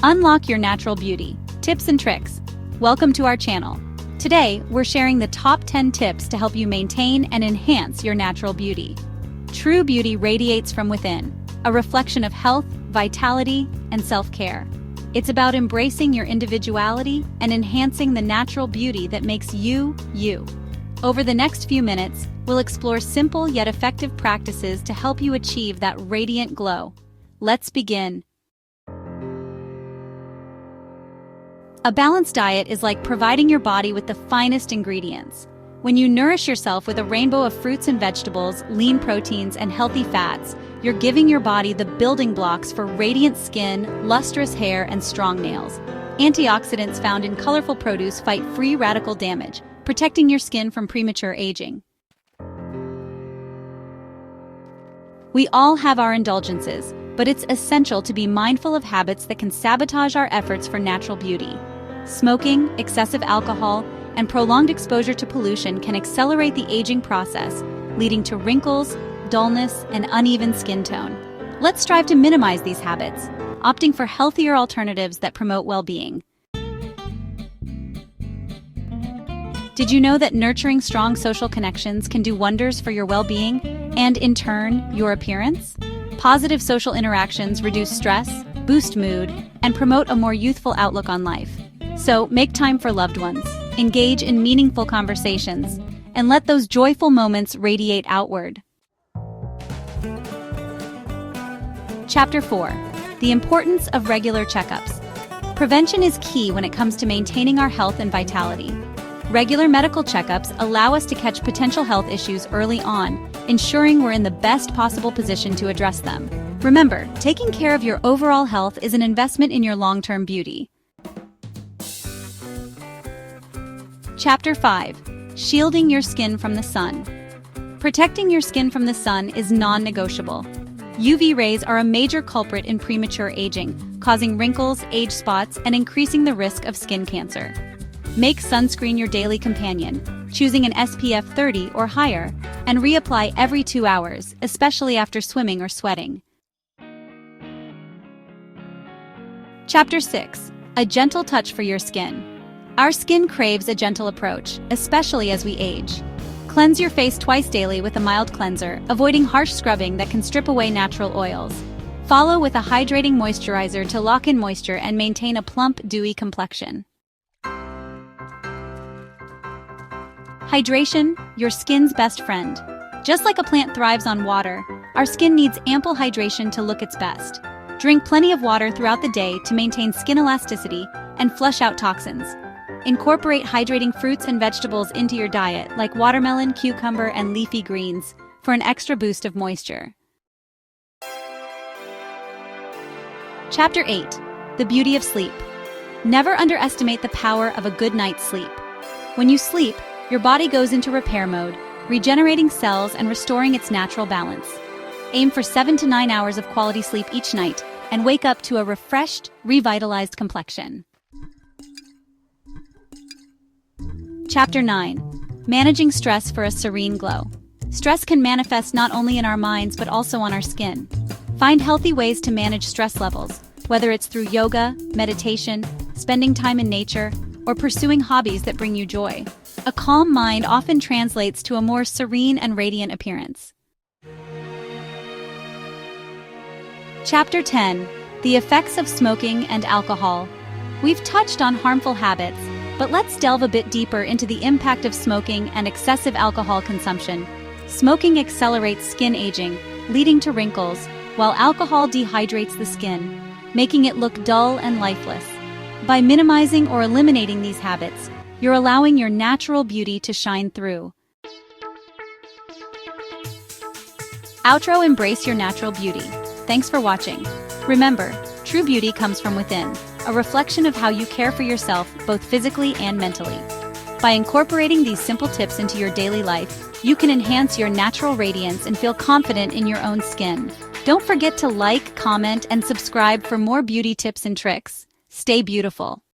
Unlock your natural beauty. Tips and tricks. Welcome to our channel. Today, we're sharing the top 10 tips to help you maintain and enhance your natural beauty. True beauty radiates from within, a reflection of health, vitality, and self-care. It's about embracing your individuality and enhancing the natural beauty that makes you, you. Over the next few minutes, we'll explore simple yet effective practices to help you achieve that radiant glow. Let's begin. A balanced diet is like providing your body with the finest ingredients. When you nourish yourself with a rainbow of fruits and vegetables, lean proteins, and healthy fats, you're giving your body the building blocks for radiant skin, lustrous hair, and strong nails. Antioxidants found in colorful produce fight free radical damage, protecting your skin from premature aging. We all have our indulgences, but it's essential to be mindful of habits that can sabotage our efforts for natural beauty. Smoking, excessive alcohol, and prolonged exposure to pollution can accelerate the aging process, leading to wrinkles, dullness, and uneven skin tone. Let's strive to minimize these habits, opting for healthier alternatives that promote well-being. Did you know that nurturing strong social connections can do wonders for your well-being and, in turn, your appearance? Positive social interactions reduce stress, boost mood, and promote a more youthful outlook on life. So, make time for loved ones, engage in meaningful conversations, and let those joyful moments radiate outward. Chapter 4. The importance of regular checkups. Prevention is key when it comes to maintaining our health and vitality. Regular medical checkups allow us to catch potential health issues early on, ensuring we're in the best possible position to address them. Remember, taking care of your overall health is an investment in your long-term beauty. Chapter 5. Shielding your skin from the sun. Protecting your skin from the sun is non-negotiable. UV rays are a major culprit in premature aging, causing wrinkles, age spots, and increasing the risk of skin cancer. Make sunscreen your daily companion, choosing an SPF 30 or higher, and reapply every 2 hours, especially after swimming or sweating. Chapter 6. A gentle touch for your skin. Our skin craves a gentle approach, especially as we age. Cleanse your face twice daily with a mild cleanser, avoiding harsh scrubbing that can strip away natural oils. Follow with a hydrating moisturizer to lock in moisture and maintain a plump, dewy complexion. Hydration, your skin's best friend. Just like a plant thrives on water, our skin needs ample hydration to look its best. Drink plenty of water throughout the day to maintain skin elasticity and flush out toxins. Incorporate hydrating fruits and vegetables into your diet, like watermelon, cucumber, and leafy greens, for an extra boost of moisture. Chapter 8. The beauty of sleep. Never underestimate the power of a good night's sleep. When you sleep, your body goes into repair mode, regenerating cells and restoring its natural balance. Aim for 7 to 9 hours of quality sleep each night and wake up to a refreshed, revitalized complexion. Chapter 9. Managing stress for a serene glow. Stress can manifest not only in our minds but also on our skin. Find healthy ways to manage stress levels, whether it's through yoga, meditation, spending time in nature, or pursuing hobbies that bring you joy. A calm mind often translates to a more serene and radiant appearance. Chapter 10. The effects of smoking and alcohol. We've touched on harmful habits, but let's delve a bit deeper into the impact of smoking and excessive alcohol consumption. Smoking accelerates skin aging, leading to wrinkles, while alcohol dehydrates the skin, making it look dull and lifeless. By minimizing or eliminating these habits, you're allowing your natural beauty to shine through. Outro. Embrace your natural beauty. Thanks for watching. Remember, true beauty comes from within, a reflection of how you care for yourself both physically and mentally. By incorporating these simple tips into your daily life, you can enhance your natural radiance and feel confident in your own skin. Don't forget to like, comment, and subscribe for more beauty tips and tricks. Stay beautiful.